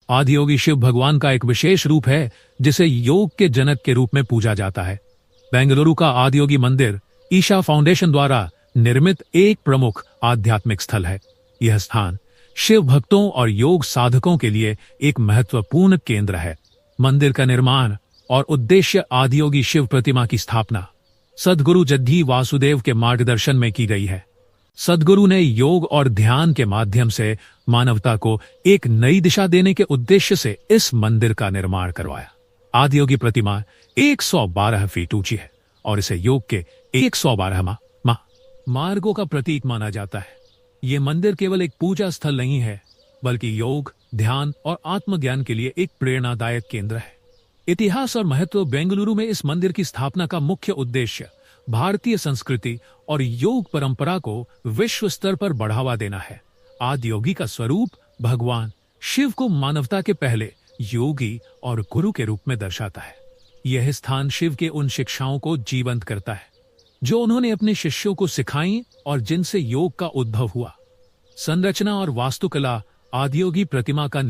आदियोगी शिव भगवान का एक विशेष रूप है जिसे योग के जनक के रूप में पूजा जाता है। बेंगलुरु का आदियोगी मंदिर ईशा फाउंडेशन द्वारा निर्मित एक प्रमुख आध्यात्मिक स्थल है। यह स्थान शिव भक्तों और योग साधकों के लिए एक महत्वपूर्ण केंद्र है। मंदिर का निर्माण और उद्देश्य आदियोगी शिव प्रतिमा की स्थापना सद्गुरु जद्दी वासुदेव के मार्गदर्शन में की गई है। सद्गुरु ने योग और ध्यान के माध्यम से मानवता को एक नई दिशा देने के उद्देश्य से इस मंदिर का निर्माण करवाया। आदियोगी प्रतिमा 112 फीट ऊंची है और इसे योग के 112 मार्गों का प्रतीक माना जाता है। ये मंदिर केवल एक पूजा स्थल नहीं है, बल्कि योग, ध्यान और आत्मज्ञान के लिए एक प्रेरणादायक केंद्र है। इतिहास और महत्व। बेंगलुरु में इस मंदिर की स्थापना का मुख्य उद्देश्य भारतीय संस्कृति और योग परंपरा को विश्व स्तर पर बढ़ावा देना है। आदियोगी का स्वरूप भगवान शिव को मानवता के पहले योगी और गुरु के रूप में दर्शाता है। यह स्थान शिव के उन शिक्षाओं को जीवंत करता है जो उन्होंने अपने शिष्यों को सिखाई और जिनसे योग का उद्भव हुआ। संरचना और वास्तुकला। आदियोगी प्रतिमा का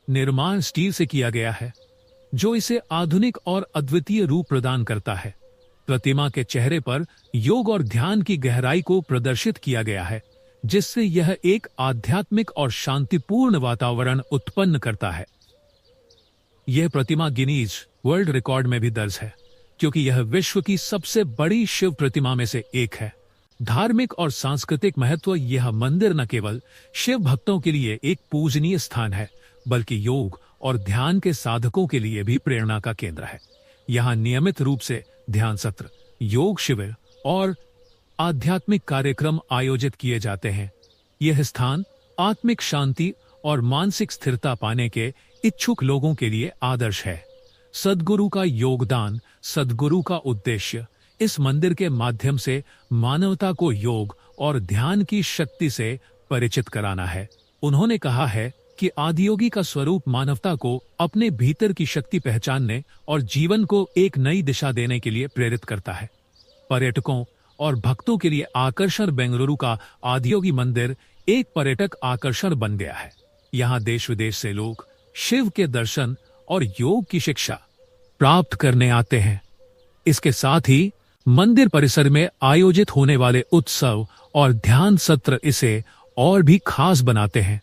निर्माण स्टील से किया गया है, जो इसे आधुनिक और अद्वितीय रूप प्रदान करता है। प्रतिमा के चेहरे पर योग और ध्यान की गहराई को प्रदर्शित किया गया है, जिससे यह एक आध्यात्मिक और शांतिपूर्ण वातावरण उत्पन्न करता है। यह प्रतिमा गिनीज वर्ल्ड रिकॉर्ड में भी दर्ज है, क्योंकि यह विश्व की सबसे बड़ी शिव प्रतिमा में से एक है। धार्मिक और सांस्कृतिक महत्व। यह मंदिर न केवल शिव भक्तों के लिए एक पूजनीय स्थान है, बल्कि योग और ध्यान के साधकों के लिए भी प्रेरणा का केंद्र है। यहाँ नियमित रूप से ध्यान सत्र, योग शिविर और आध्यात्मिक कार्यक्रम आयोजित किए जाते हैं। यह स्थान आत्मिक शांति और मानसिक स्थिरता पाने के इच्छुक लोगों के लिए आदर्श है। सद्गुरु का योगदान। सद्गुरु का उद्देश्य इस मंदिर के माध्यम से मानवता को योग और ध्यान की शक्ति से परिचित कराना है। उन्होंने कहा है कि आदियोगी का स्वरूप मानवता को अपने भीतर की शक्ति पहचानने और जीवन को एक नई दिशा देने के लिए प्रेरित करता है। पर्यटकों और भक्तों के लिए आकर्षण। बेंगलुरु का आदियोगी मंदिर एक पर्यटक आकर्षण बन गया है। यहाँ देश विदेश से लोग शिव के दर्शन और योग की शिक्षा प्राप्त करने आते हैं। इसके साथ ही मंदिर परिसर में आयोजित होने वाले उत्सव और ध्यान सत्र इसे और भी खास बनाते हैं।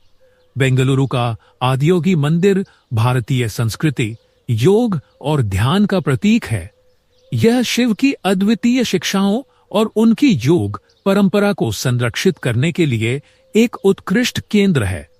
बेंगलुरु का आदियोगी मंदिर भारतीय संस्कृति, योग और ध्यान का प्रतीक है। यह शिव की अद्वितीय शिक्षाओं और उनकी योग परंपरा को संरक्षित करने के लिए एक उत्कृष्ट केंद्र है।